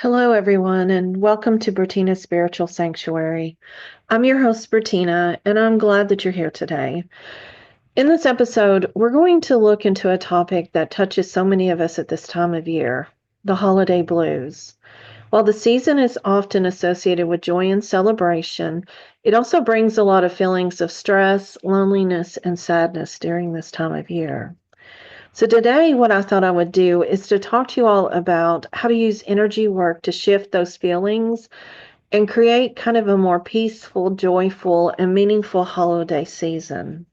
Hello, everyone, and welcome to Bertina's Spiritual Sanctuary. I'm your host, Bertina, and I'm glad that you're here today. In this episode, we're going to look into a topic that touches so many of us at this time of year, the holiday blues. While the season is often associated with joy and celebration, it also brings a lot of feelings of stress, loneliness, and sadness during this time of year. So, today, what I thought I would do is to talk to you all about how to use energy work to shift those feelings and create kind of a more peaceful, joyful, and meaningful holiday season.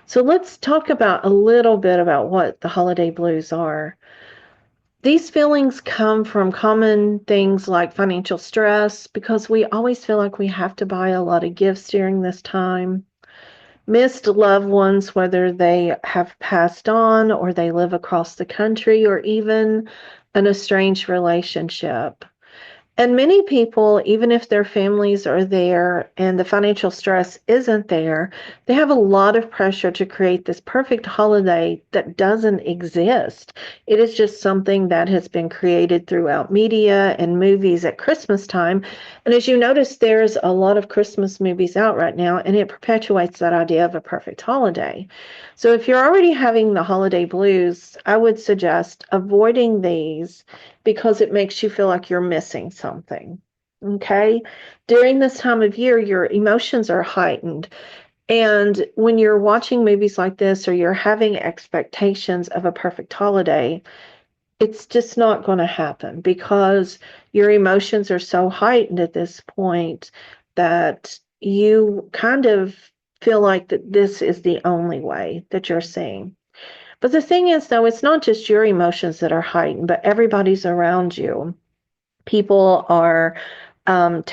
So, let's talk about a little bit about what the holiday blues are. These feelings come from common things like financial stress because we always feel like we have to buy a lot of gifts during this time. Missed loved ones, whether they have passed on or they live across the country or even an estranged relationship. And many people, even if their families are there and the financial stress isn't there, they have a lot of pressure to create this perfect holiday that doesn't exist. It is just something that has been created throughout media and movies at Christmas time. And as you notice, there's a lot of Christmas movies out right now, and it perpetuates that idea of a perfect holiday. So if you're already having the holiday blues, I would suggest avoiding these because it makes you feel like you're missing something. Okay. During this time of year, your emotions are heightened. And when you're watching movies like this or you're having expectations of a perfect holiday, it's just not going to happen because your emotions are so heightened at this point that you kind of feel like that this is the only way that you're seeing. But the thing is, though, it's not just your emotions that are heightened, but everybody's around you. People are trying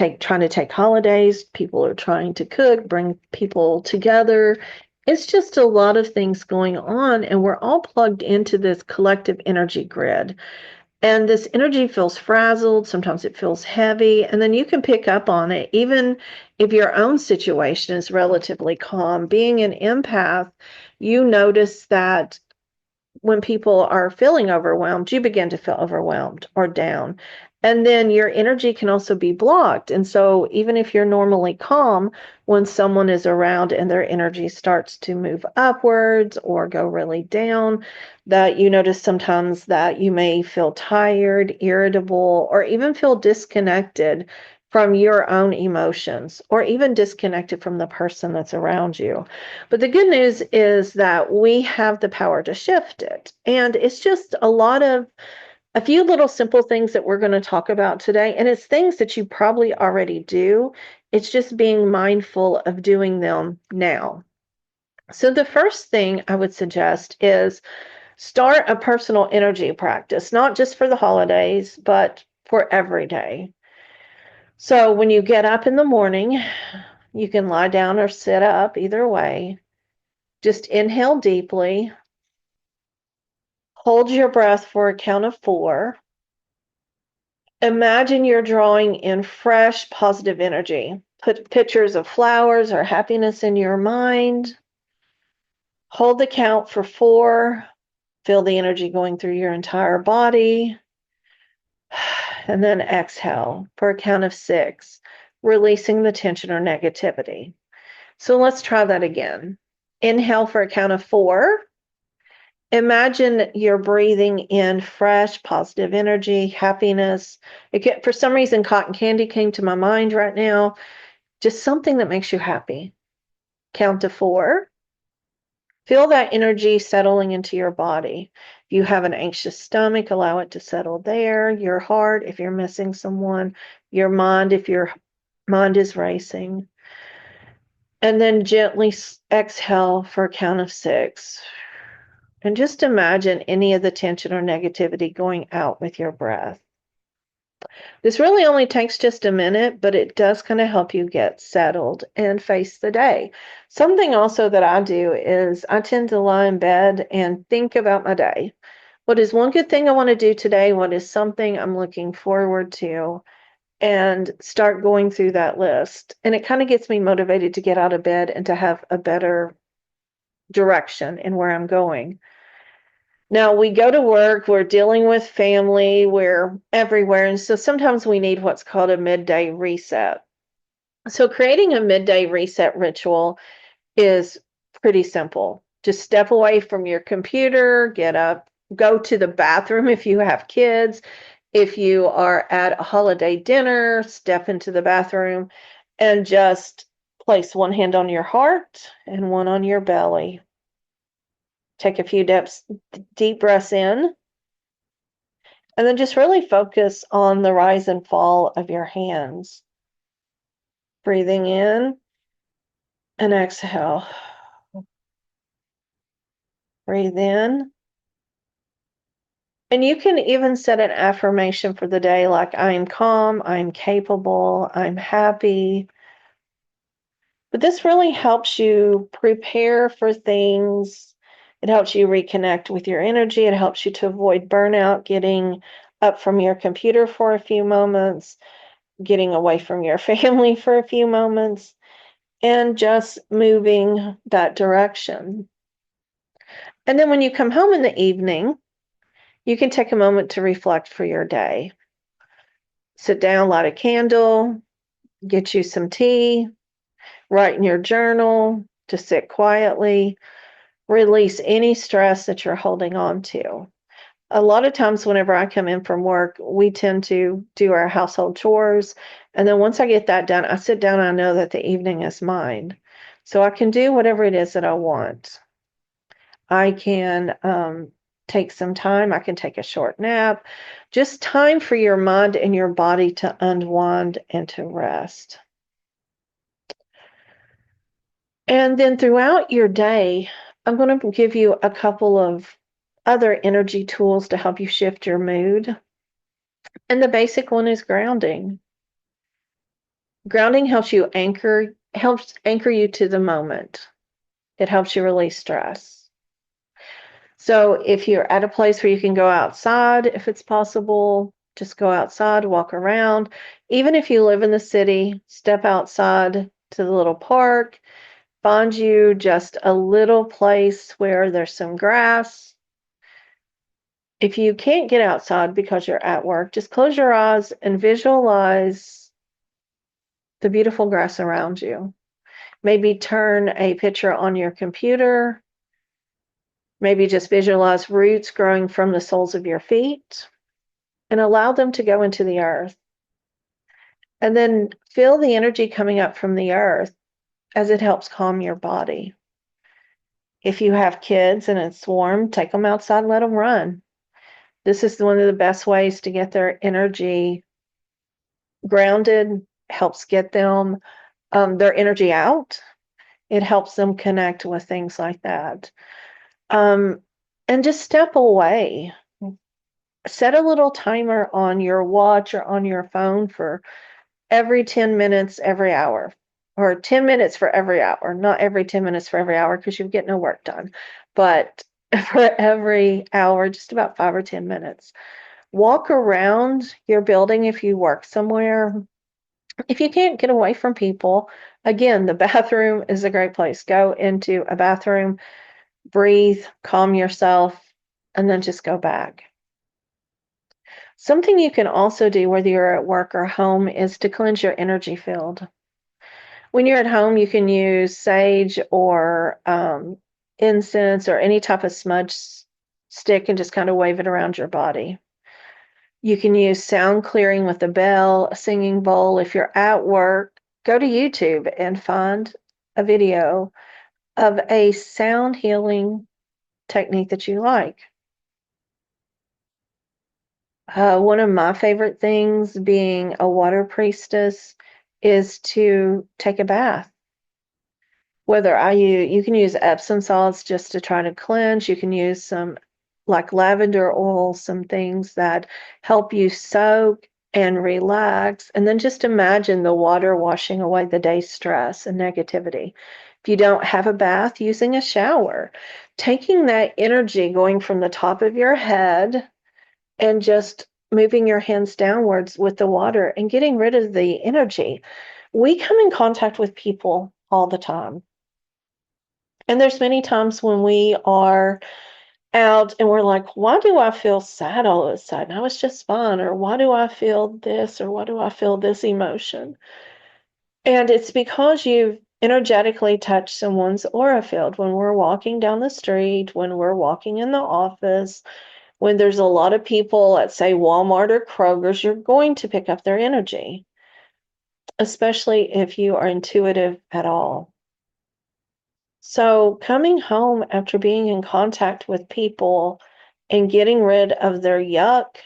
to take holidays. People are trying to cook, bring people together. It's just a lot of things going on, and we're all plugged into this collective energy grid. And this energy feels frazzled. Sometimes it feels heavy, and then you can pick up on it, even if your own situation is relatively calm. Being an empath, you notice that when people are feeling overwhelmed, you begin to feel overwhelmed or down. And then your energy can also be blocked. And so, even if you're normally calm, when someone is around and their energy starts to move upwards or go really down, that you notice sometimes that you may feel tired, irritable, or even feel disconnected from your own emotions or even disconnected from the person that's around you. But the good news is that we have the power to shift it. And it's just a few little simple things that we're going to talk about today. And it's things that you probably already do. It's just being mindful of doing them now. So the first thing I would suggest is start a personal energy practice, not just for the holidays, but for every day. So when you get up in the morning, you can lie down or sit up, either way. Just inhale deeply. Hold your breath for a count of 4. Imagine you're drawing in fresh, positive energy. Put pictures of flowers or happiness in your mind. Hold the count for 4. Feel the energy going through your entire body. And then exhale for a count of 6, releasing the tension or negativity. So let's try that again. Inhale for a count of 4. Imagine you're breathing in fresh, positive energy, happiness. For some reason, cotton candy came to my mind right now. Just something that makes you happy. Count to 4. Feel that energy settling into your body. If you have an anxious stomach, allow it to settle there. Your heart, if you're missing someone. Your mind, if your mind is racing. And then gently exhale for a count of 6. And just imagine any of the tension or negativity going out with your breath. This really only takes just a minute, but it does kind of help you get settled and face the day. Something also that I do is I tend to lie in bed and think about my day. What is one good thing I want to do today? What is something I'm looking forward to? And start going through that list. And it kind of gets me motivated to get out of bed and to have a better direction in where I'm going. Now we go to work, we're dealing with family, we're everywhere. And so sometimes we need what's called a midday reset. So creating a midday reset ritual is pretty simple. Just step away from your computer, get up, go to the bathroom if you have kids. If you are at a holiday dinner, step into the bathroom and just place one hand on your heart and one on your belly. Take a few deep breaths in, and then just really focus on the rise and fall of your hands. Breathing in and exhale. Breathe in. And you can even set an affirmation for the day like, I'm calm, I'm capable, I'm happy. But this really helps you prepare for things. It helps you reconnect with your energy. It helps you to avoid burnout, getting up from your computer for a few moments, getting away from your family for a few moments, and just moving that direction. And then when you come home in the evening, you can take a moment to reflect for your day. Sit down, light a candle, get you some tea, write in your journal, just sit quietly, release any stress that you're holding on to. A lot of times, whenever I come in from work, we tend to do our household chores. And then once I get that done, I sit down and I know that the evening is mine. So I can do whatever it is that I want. I can take some time. I can take a short nap. Just time for your mind and your body to unwind and to rest. And then throughout your day, I'm going to give you a couple of other energy tools to help you shift your mood. And the basic one is grounding. Grounding helps anchor you to the moment. It helps you release stress. So if you're at a place where you can go outside, if it's possible, just go outside, walk around. Even if you live in the city, step outside to the little park, find you just a little place where there's some grass. If you can't get outside because you're at work, just close your eyes and visualize the beautiful grass around you. Maybe turn a picture on your computer. Maybe just visualize roots growing from the soles of your feet and allow them to go into the earth. And then feel the energy coming up from the earth as it helps calm your body. If you have kids and it's warm, take them outside and let them run. This is one of the best ways to get their energy grounded, helps get them their energy out. It helps them connect with things like that. And just step away. Set a little timer on your watch or on your phone for every 10 minutes, every hour, or 10 minutes for every hour, not every 10 minutes for every hour because you get no work done, but for every hour, just about 5 or 10 minutes. Walk around your building if you work somewhere. If you can't get away from people, again, the bathroom is a great place. Go into a bathroom, breathe, calm yourself, and then just go back. Something you can also do, whether you're at work or home, is to cleanse your energy field. When you're at home, you can use sage or incense or any type of smudge stick and just kind of wave it around your body. You can use sound clearing with a bell, a singing bowl. If you're at work, go to YouTube and find a video of a sound healing technique that you like. One of my favorite things, being a water priestess, is to take a bath. You can use Epsom salts just to try to cleanse. You can use some like lavender oil, some things that help you soak and relax. And then just imagine the water washing away the day's stress and negativity. If you don't have a bath, using a shower, taking that energy going from the top of your head and just moving your hands downwards with the water and getting rid of the energy. We come in contact with people all the time. And there's many times when we are out and we're like, why do I feel sad all of a sudden? I was just fine. Or why do I feel this? Or why do I feel this emotion? And it's because you've energetically touched someone's aura field when we're walking down the street, when we're walking in the office, when there's a lot of people at, say, Walmart or Kroger's, you're going to pick up their energy, especially if you are intuitive at all. So, coming home after being in contact with people and getting rid of their yuck,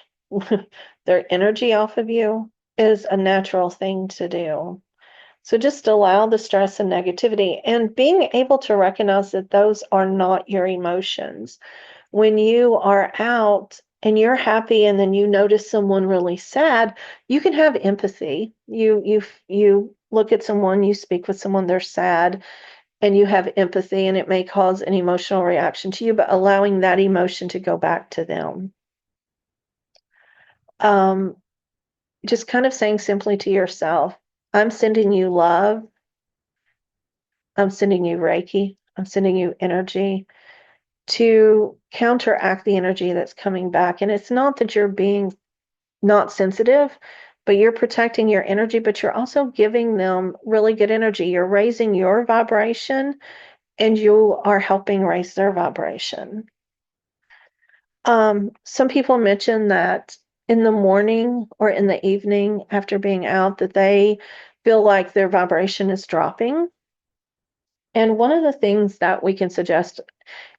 their energy off of you, is a natural thing to do. So, just allow the stress and negativity and being able to recognize that those are not your emotions. When you are out and you're happy and then you notice someone really sad, you can have empathy. You look at someone, you speak with someone, they're sad, and you have empathy, and it may cause an emotional reaction to you, but allowing that emotion to go back to them. Um, just kind of saying simply to yourself, I'm sending you love. I'm sending you Reiki. I'm sending you energy to counteract the energy that's coming back. And it's not that you're being not sensitive, but you're protecting your energy, but you're also giving them really good energy. You're raising your vibration and you are helping raise their vibration. Some people mention that in the morning or in the evening after being out that they feel like their vibration is dropping. And one of the things that we can suggest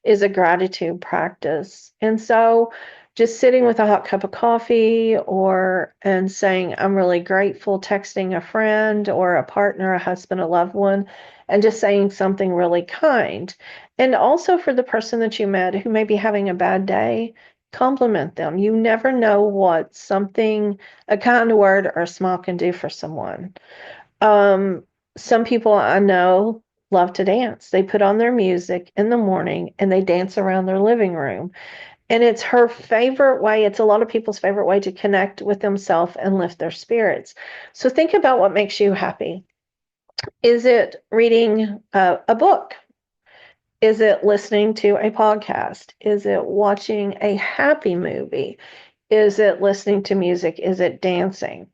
is a gratitude practice. And so just sitting with a hot cup of coffee or and saying, I'm really grateful, texting a friend or a partner, a husband, a loved one, and just saying something really kind. And also for the person that you met who may be having a bad day, compliment them. You never know what something, a kind word or a smile can do for someone. Um, some people I know love to dance. They put on their music in the morning and they dance around their living room. And it's her favorite way, it's a lot of people's favorite way to connect with themselves and lift their spirits. So think about what makes you happy. Is it reading a book? Is it listening to a podcast? Is it watching a happy movie? Is it listening to music? Is it dancing?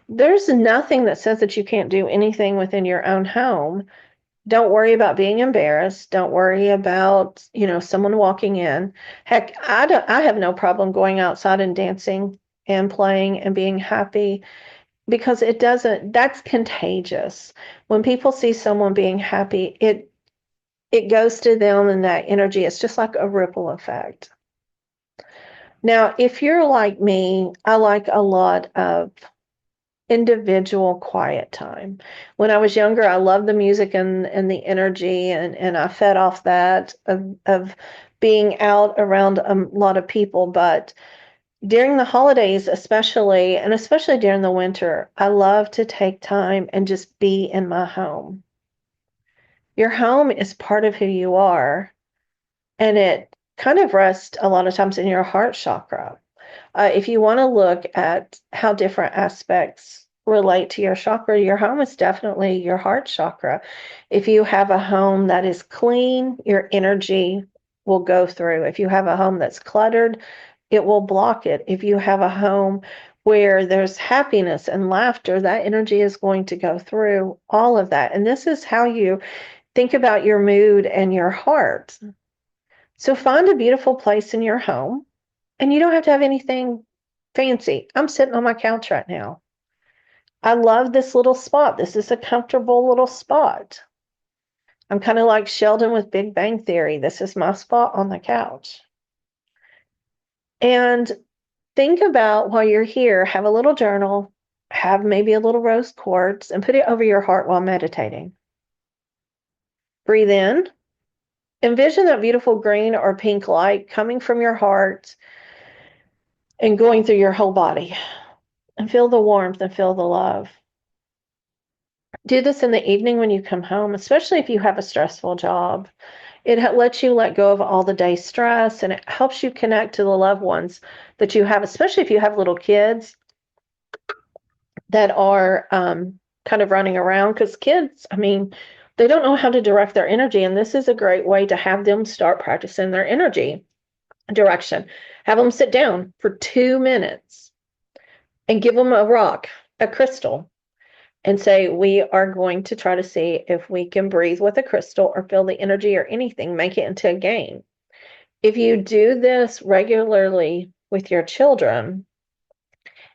There's nothing that says that you can't do anything within your own home. Don't worry about being embarrassed. Don't worry about, someone walking in. Heck, I have no problem going outside and dancing and playing and being happy because that's contagious. When people see someone being happy, it goes to them and that energy. It's just like a ripple effect. Now, if you're like me, I like a lot of individual quiet time. When I was younger, I loved the music and the energy, and I fed off that of being out around a lot of people. But during the holidays, especially, and especially during the winter, I love to take time and just be in my home. Your home is part of who you are, and it kind of rests a lot of times in your heart chakra. If you want to look at how different aspects relate to your chakra, your home is definitely your heart chakra. If you have a home that is clean, your energy will go through. If you have a home that's cluttered, it will block it. If you have a home where there's happiness and laughter, that energy is going to go through all of that. And this is how you think about your mood and your heart. So find a beautiful place in your home, and you don't have to have anything fancy. I'm sitting on my couch right now. I love this little spot. This is a comfortable little spot. I'm kind of like Sheldon with Big Bang Theory. This is my spot on the couch. And think about while you're here, have a little journal, have maybe a little rose quartz, and put it over your heart while meditating. Breathe in. Envision that beautiful green or pink light coming from your heart and going through your whole body. And feel the warmth and feel the love. Do this in the evening when you come home, especially if you have a stressful job. It lets you let go of all the day stress, and it helps you connect to the loved ones that you have, especially if you have little kids that are kind of running around. Because kids, they don't know how to direct their energy, and this is a great way to have them start practicing their energy. direction. Have them sit down for 2 minutes and give them a rock, a crystal, and say, we are going to try to see if we can breathe with a crystal or feel the energy or anything, make it into a game. If you do this regularly with your children,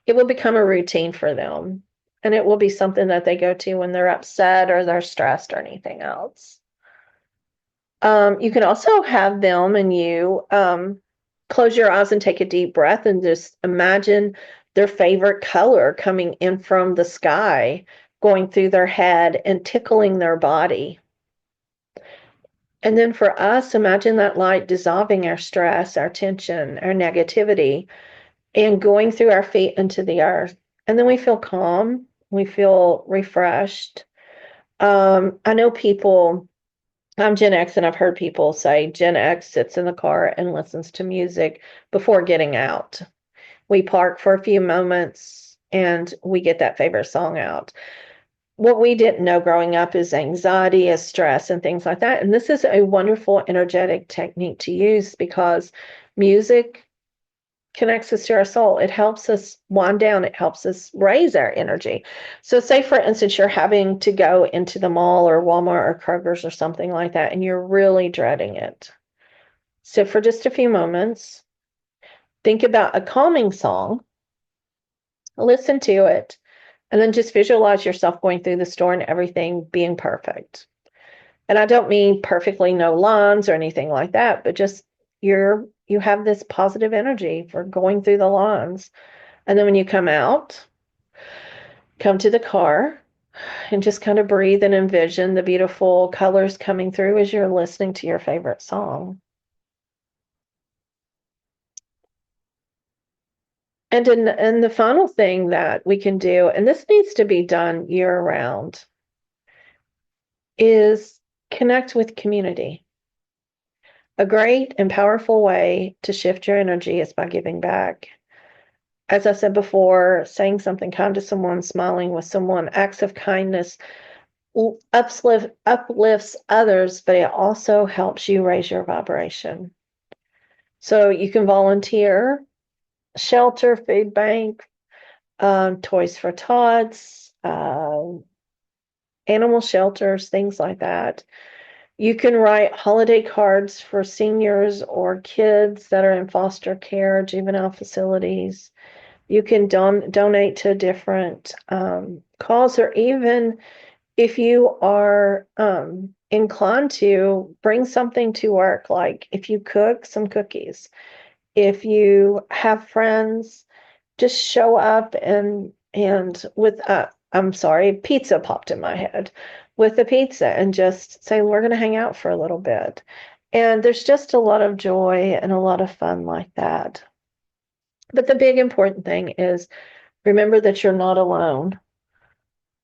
it will become a routine for them. And it will be something that they go to when they're upset or they're stressed or anything else. You can also have them and you close your eyes and take a deep breath and just imagine their favorite color coming in from the sky, going through their head and tickling their body. And then for us, imagine that light dissolving our stress, our tension, our negativity, and going through our feet into the earth. And then we feel calm, we feel refreshed. I know people, I'm Gen X, and I've heard people say Gen X sits in the car and listens to music before getting out. We park for a few moments and we get that favorite song out. What we didn't know growing up is anxiety, is stress, and things like that. And this is a wonderful energetic technique to use because music connects us to our soul. It helps us wind down. It helps us raise our energy. So say, for instance, you're having to go into the mall or Walmart or Kroger's or something like that, and you're really dreading it. So for just a few moments, think about a calming song, listen to it, and then just visualize yourself going through the store and everything being perfect. And I don't mean perfectly no lines or anything like that, but just you have this positive energy for going through the lines. And then when you come out, come to the car and just kind of breathe and envision the beautiful colors coming through as you're listening to your favorite song. And the final thing that we can do, and this needs to be done year round, is connect with community. A great and powerful way to shift your energy is by giving back. As I said before, saying something kind to someone, smiling with someone, acts of kindness uplifts others, but it also helps you raise your vibration. So you can volunteer, shelter, food bank, Toys for Tots, animal shelters, things like that. You can write holiday cards for seniors or kids that are in foster care, juvenile facilities. You can donate to different cause, or even if you are inclined to, bring something to work, like if you cook some cookies, if you have friends, just show up and with I'm sorry, pizza popped in my head, with the pizza, and just say, we're going to hang out for a little bit. And there's just a lot of joy and a lot of fun like that. But the big important thing is, remember that you're not alone.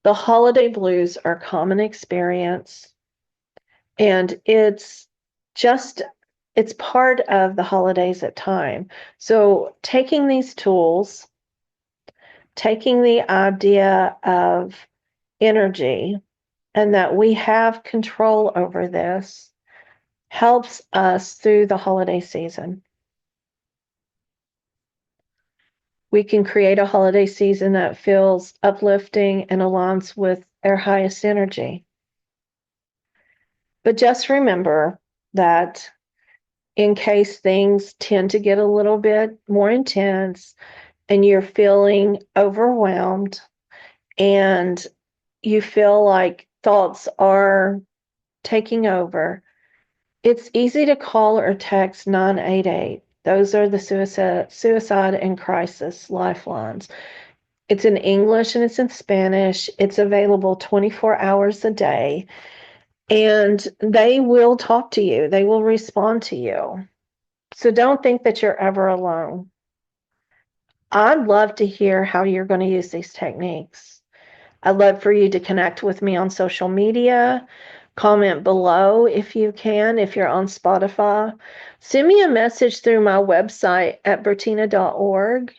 The holiday blues are a common experience, and it's part of the holidays at time. So taking these tools, taking the idea of energy and that we have control over this, helps us through the holiday season. We can create a holiday season that feels uplifting and aligns with our highest energy. But just remember that in case things tend to get a little bit more intense and you're feeling overwhelmed and you feel like thoughts are taking over, it's easy to call or text 988. Those are the suicide and crisis lifelines. It's in English and it's in Spanish. It's available 24 hours a day. And they will talk to you. They will respond to you. So don't think that you're ever alone. I'd love to hear how you're going to use these techniques. I'd love for you to connect with me on social media. Comment below if you can, if you're on Spotify. Send me a message through my website at bertina.org.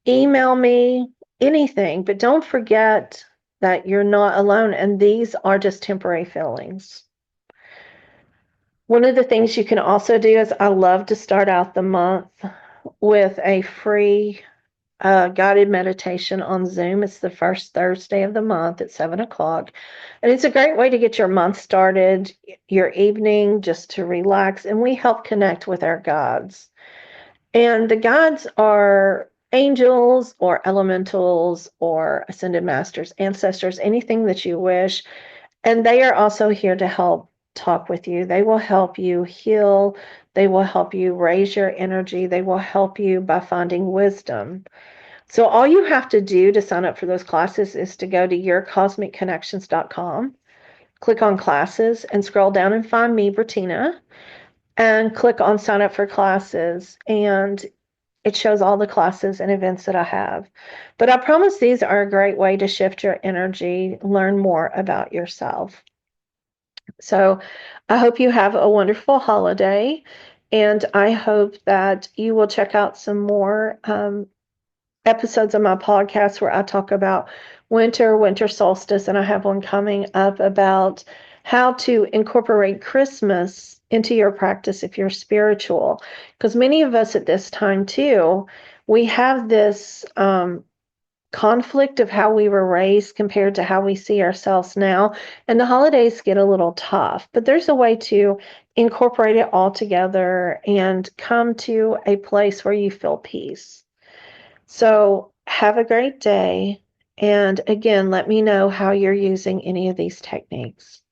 Email me, anything, but don't forget that you're not alone, and these are just temporary feelings. One of the things you can also do is I love to start out the month with a free guided meditation on Zoom. It's the first Thursday of the month at 7 o'clock. And it's a great way to get your month started, your evening, just to relax. And we help connect with our guides. And the guides are angels or elementals or ascended masters, ancestors, anything that you wish. And they are also here to help talk with you. They will help you heal. They will help you raise your energy. They will help you by finding wisdom. So all you have to do to sign up for those classes is to go to yourcosmicconnections.com, click on classes, and scroll down and find me, Bertina, and click on sign up for classes. And it shows all the classes and events that I have. But I promise these are a great way to shift your energy, learn more about yourself. So I hope you have a wonderful holiday, and I hope that you will check out some more episodes of my podcast where I talk about winter solstice, and I have one coming up about how to incorporate Christmas into your practice if you're spiritual. Because many of us at this time, too, we have this conflict of how we were raised compared to how we see ourselves now. And the holidays get a little tough, but there's a way to incorporate it all together and come to a place where you feel peace. So have a great day. And again, let me know how you're using any of these techniques.